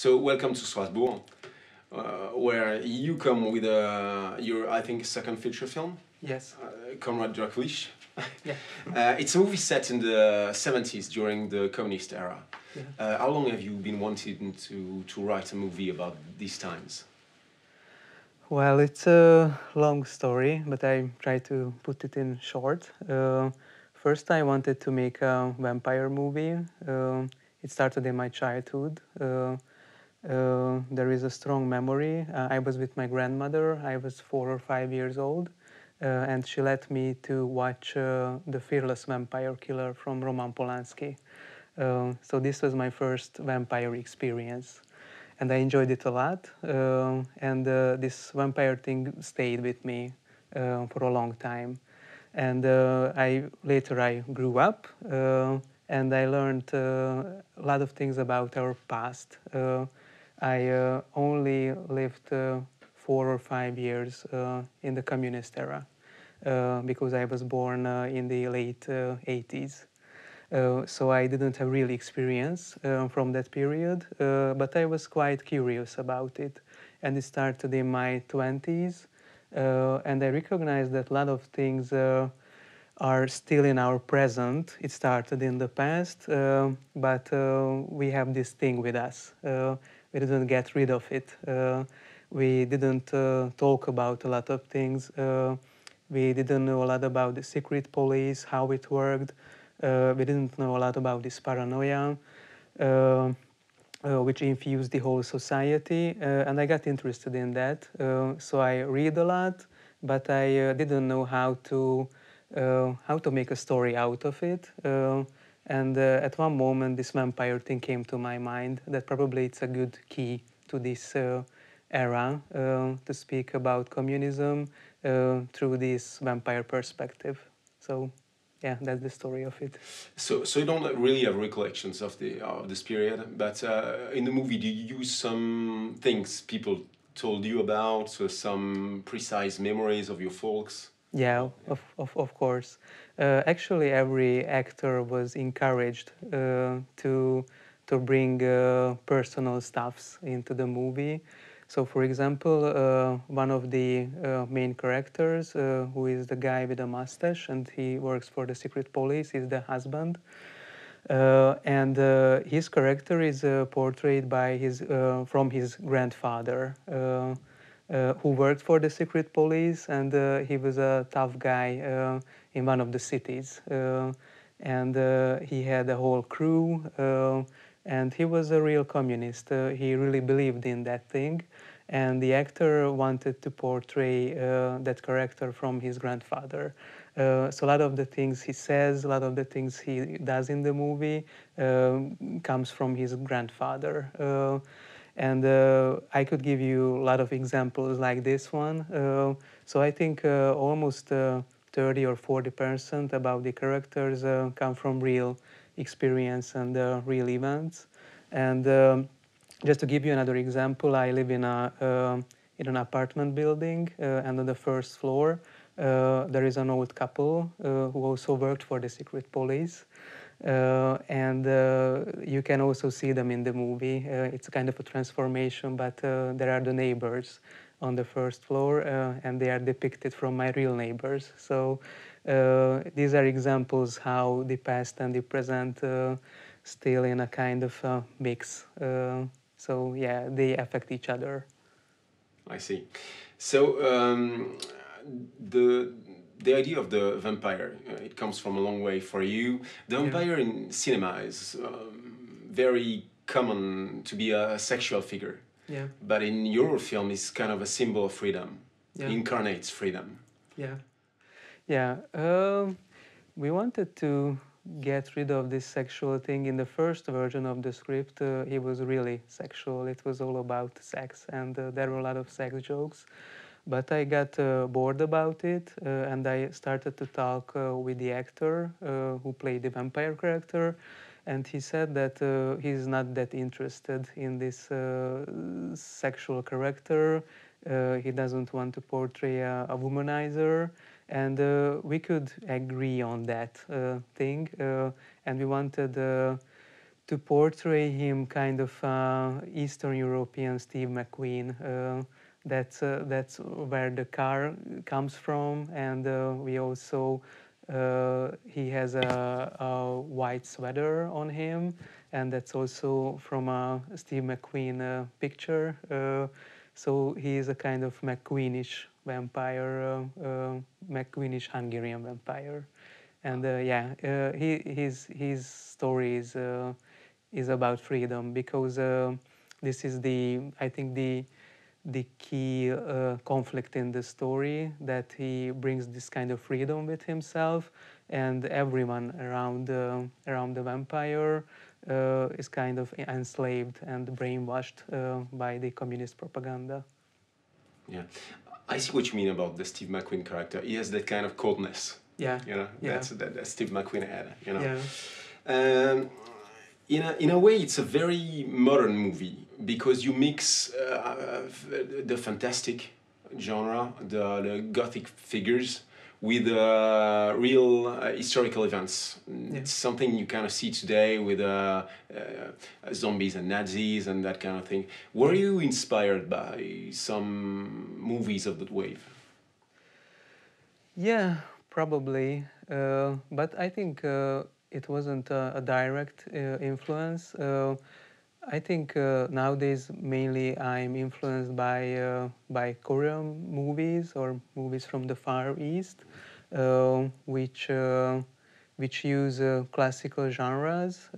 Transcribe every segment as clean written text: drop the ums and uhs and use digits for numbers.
So welcome to Strasbourg, where you come with your, I think, second feature film. Yes. Comrade Drakulish. Yeah. It's a movie set in the 70s during the communist era. Yeah. How long have you been wanting to write a movie about these times? Well, it's a long story, but I try to put it in short. First, I wanted to make a vampire movie. It started in my childhood. There is a strong memory. I was with my grandmother. I was 4 or 5 years old, and she let me to watch The Fearless Vampire Killer from Roman Polanski. So this was my first vampire experience. And I enjoyed it a lot, and this vampire thing stayed with me for a long time. And later I grew up, and I learned a lot of things about our past. I only lived 4 or 5 years in the communist era because I was born in the late 80s. So I didn't have real experience from that period, but I was quite curious about it. And it started in my 20s, and I recognized that a lot of things are still in our present. It started in the past, but we have this thing with us. We didn't get rid of it. We didn't talk about a lot of things. We didn't know a lot about the secret police, how it worked. We didn't know a lot about this paranoia, which infused the whole society, and I got interested in that. So I read a lot, but I didn't know how to make a story out of it. And at one moment, this vampire thing came to my mind, that probably it's a good key to this era, to speak about communism through this vampire perspective. So yeah, that's the story of it. So you don't really have recollections of this period, but in the movie, do you use some things people told you about, so some precise memories of your folks? Yeah, of course. Actually, every actor was encouraged to bring personal stuffs into the movie. So, for example, one of the main characters, who is the guy with a mustache, and he works for the secret police, is the husband. And his character is portrayed by from his grandfather, who worked for the secret police, and he was a tough guy in one of the cities. And he had a whole crew, and he was a real communist. He really believed in that thing, and the actor wanted to portray that character from his grandfather. So a lot of the things he says, a lot of the things he does in the movie comes from his grandfather. And I could give you a lot of examples like this one. So I think almost 30 or 40% about the characters come from real experience and real events. And just to give you another example, I live in an apartment building, and on the first floor there is an old couple who also worked for the secret police. And you can also see them in the movie. It's kind of a transformation, but there are the neighbors on the first floor, and they are depicted from my real neighbors. So these are examples how the past and the present still in a kind of mix. So yeah, they affect each other. I see. So the idea of the vampire, it comes from a long way for you. The vampire in cinema is very common to be a sexual figure. Yeah. But in your film, it's kind of a symbol of freedom. Yeah. It incarnates freedom. Yeah. Yeah. We wanted to get rid of this sexual thing. In the first version of the script, it was really sexual. It was all about sex, and there were a lot of sex jokes. But I got bored about it, and I started to talk with the actor who played the vampire character, and he said that he's not that interested in this sexual character. He doesn't want to portray a womanizer, and we could agree on that thing, and we wanted to portray him kind of Eastern European Steve McQueen. That's where the car comes from, and we also he has a white sweater on him, and that's also from a Steve McQueen picture. So he is a kind of McQueenish vampire, McQueenish Hungarian vampire, and his story is about freedom, because this is I think the key conflict in the story, that he brings this kind of freedom with himself, and everyone around the vampire is kind of enslaved and brainwashed by the communist propaganda. Yeah, I see what you mean about the Steve McQueen character. He has that kind of coldness. Yeah, you know, yeah. that Steve McQueen had. You know. Yeah. In a way, it's a very modern movie, because you mix the fantastic genre, the gothic figures, with real historical events. Yeah. It's something you kind of see today with zombies and Nazis and that kind of thing. Were you inspired by some movies of that wave? Yeah, probably. But I think it wasn't a direct influence. I think nowadays mainly I'm influenced by Korean movies or movies from the Far East, which use classical genres,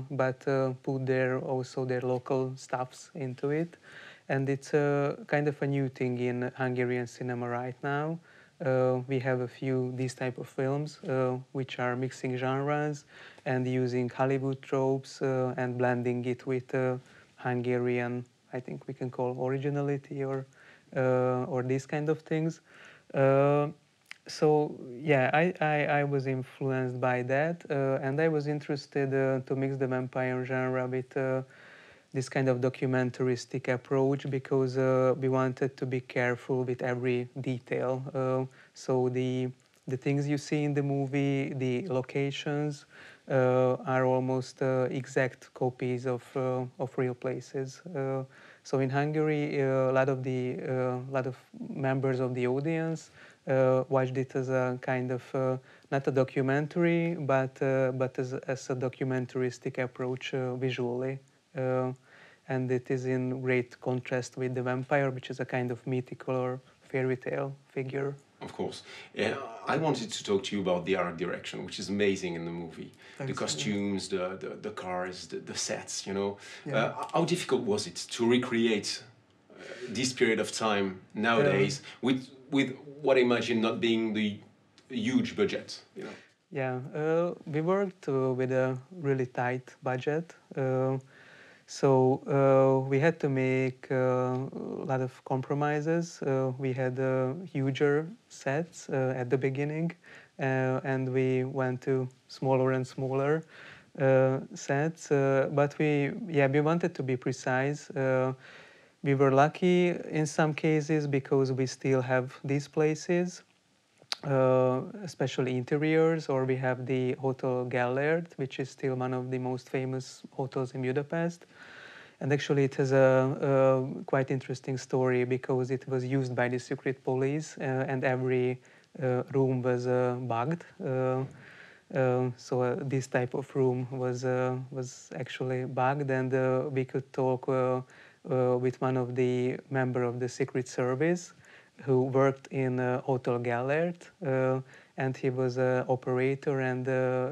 but put also their local stuffs into it, and it's kind of a new thing in Hungarian cinema right now. We have a few these type of films which are mixing genres and using Hollywood tropes and blending it with Hungarian, I think we can call originality or these kind of things. So yeah, I was influenced by that, and I was interested to mix the vampire genre with this kind of documentaristic approach, because we wanted to be careful with every detail. So the things you see in the movie, the locations, are almost exact copies of real places. So in Hungary, a lot of members of the audience watched it as a kind of not a documentary, but as a documentaristic approach visually. And it is in great contrast with the vampire, which is a kind of mythical or fairy tale figure. Of course. Yeah, I wanted to talk to you about the art direction, which is amazing in the movie. Thanks, the costumes, the cars, the sets, you know. Yeah. How difficult was it to recreate this period of time nowadays with what I imagine not being the huge budget, you know? Yeah, we worked with a really tight budget. So we had to make a lot of compromises. We had huger sets at the beginning, and we went to smaller and smaller sets. But we wanted to be precise. We were lucky in some cases because we still have these places. Especially interiors, or we have the Hotel Gellert, which is still one of the most famous hotels in Budapest. And actually it has a quite interesting story, because it was used by the secret police and every room was bugged. So this type of room was actually bugged, and we could talk with one of the member of the Secret Service who worked in Hotel Gellert, and he was an operator, and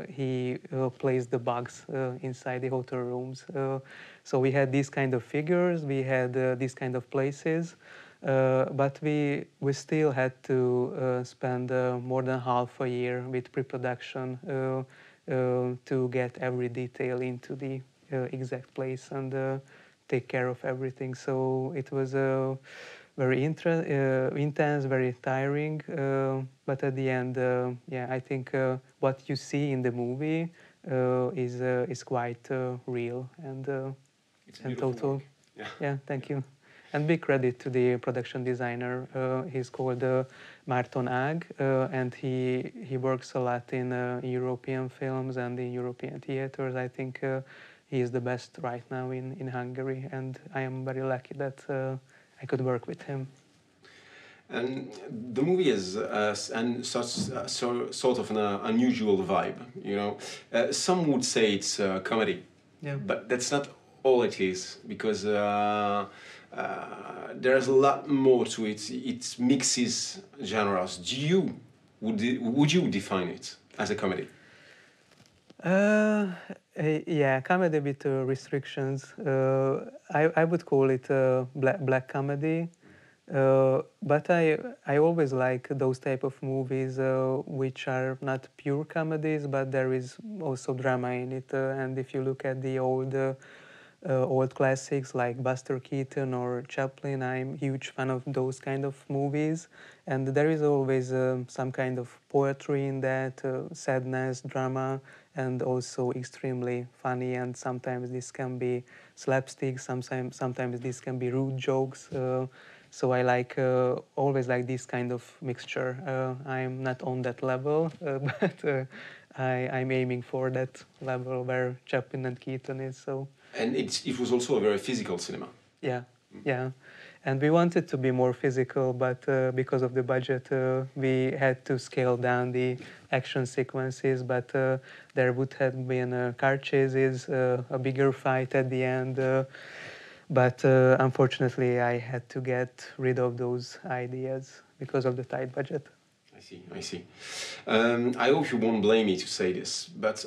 he placed the bugs inside the hotel rooms. So we had these kind of figures, we had these kind of places, but we still had to spend more than half a year with pre-production to get every detail into the exact place and take care of everything. So it was very intense, very tiring, but at the end, I think what you see in the movie is quite real and total. Yeah, thank you. And big credit to the production designer. He's called Márton Ág, and he works a lot in European films and in European theaters. I think he is the best right now in Hungary, and I am very lucky that I could work with him. And the movie is sort of an unusual vibe, you know. Some would say it's a comedy, Yeah. but that's not all it is, because there's a lot more to it. It mixes genres. Would you define it as a comedy? Yeah, comedy with restrictions. I would call it black comedy. But I always like those type of movies which are not pure comedies, but there is also drama in it. And if you look at the old classics like Buster Keaton or Chaplin, I'm a huge fan of those kind of movies. And there is always some kind of poetry in that, sadness, drama, and also extremely funny. And sometimes this can be slapstick, sometimes this can be rude jokes. So I always like this kind of mixture. I'm not on that level, but I'm aiming for that level where Chaplin and Keaton is. So. And it was also a very physical cinema. Yeah, yeah. And we wanted to be more physical, but because of the budget, we had to scale down the action sequences. But there would have been car chases, a bigger fight at the end. But unfortunately, I had to get rid of those ideas because of the tight budget. I see. I hope you won't blame me to say this, but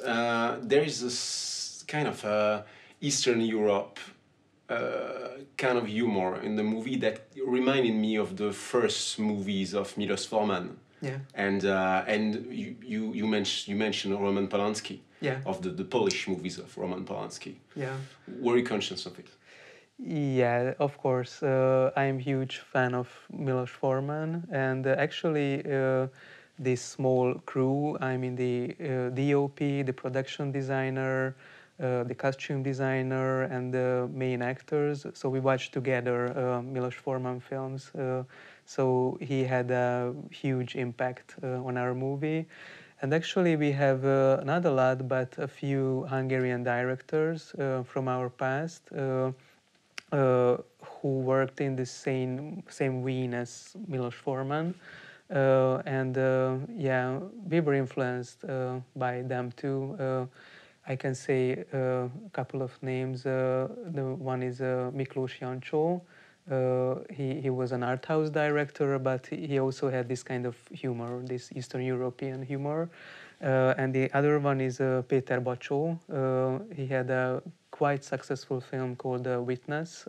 there is this kind of Eastern Europe kind of humor in the movie that reminded me of the first movies of Milos Forman. Yeah. And you mentioned Roman Polanski. Yeah. Of the Polish movies of Roman Polanski. Yeah. Were you conscious of it? Yeah, of course. I'm a huge fan of Milos Forman, and actually this small crew, I mean the DOP, the production designer, the costume designer, and the main actors. So we watched together Milos Forman films. So he had a huge impact on our movie. And actually we have not a lot, but a few Hungarian directors from our past who worked in the same vein as Milos Forman. Yeah, we were influenced by them too. I can say a couple of names. The one is Miklós Jancsó. He was an art house director, but he also had this kind of humor, this Eastern European humor. And the other one is Péter Bacsó. He had a quite successful film called Witness,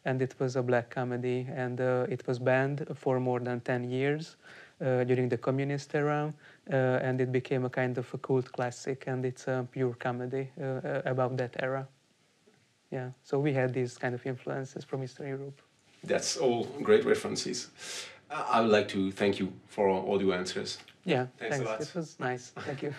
and it was a black comedy, and it was banned for more than 10 years during the communist era, and it became a kind of a cult classic, and it's a pure comedy about that era. Yeah, so we had these kind of influences from Eastern Europe. That's all great references. I would like to thank you for all your answers. Yeah, thanks a lot. It was nice. Thank you.